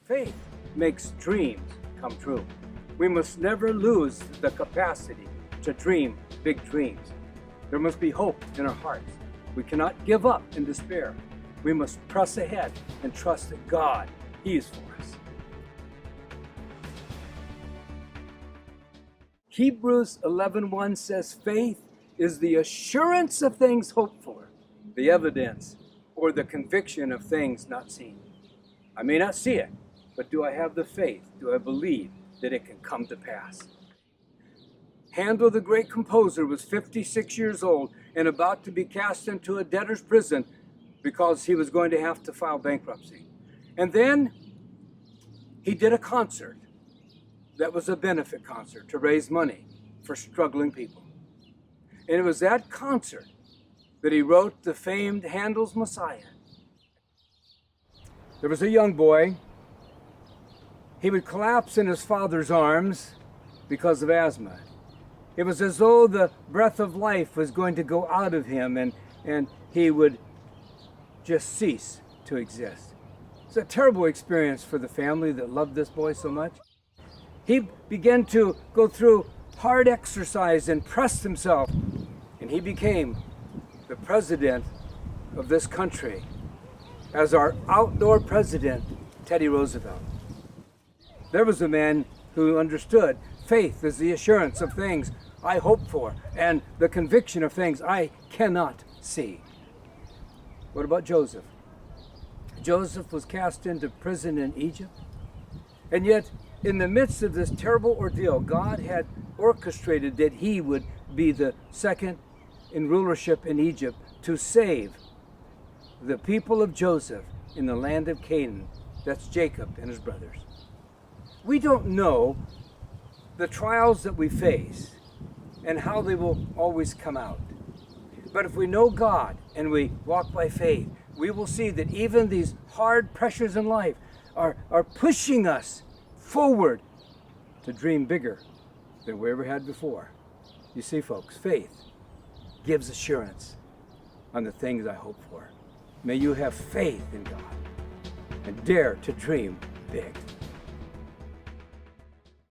Faith makes dreams come true. We must never lose the capacity to dream big dreams. There must be hope in our hearts. We cannot give up in despair. We must press ahead and trust that God, He is for us. Hebrews 11:1 says, faith is the assurance of things hoped for, the evidence or the conviction of things not seen. I may not see it, but do I have the faith? Do I believe that it can come to pass? Handel, the great composer, was 56 years old and about to be cast into a debtor's prison because he was going to have to file bankruptcy. And then he did a concert that was a benefit concert to raise money for struggling people. And it was that concert that he wrote the famed Handel's Messiah. There was a young boy. He would collapse in his father's arms because of asthma. It was as though the breath of life was going to go out of him and he would just cease to exist. It's a terrible experience for the family that loved this boy so much. He began to go through hard exercise and pressed himself, and he became the president of this country as our outdoor president, Teddy Roosevelt. There was a man who understood faith is the assurance of things I hope for and the conviction of things I cannot see. What about Joseph? Joseph was cast into prison in Egypt, and yet in the midst of this terrible ordeal, God had orchestrated that he would be the second in rulership in Egypt to save the people of Joseph in the land of Canaan. That's Jacob and his brothers. We don't know the trials that we face and how they will always come out. But if we know God and we walk by faith, we will see that even these hard pressures in life are pushing us forward to dream bigger than we ever had before. You see, folks, faith gives assurance on the things I hope for. May you have faith in God and dare to dream big.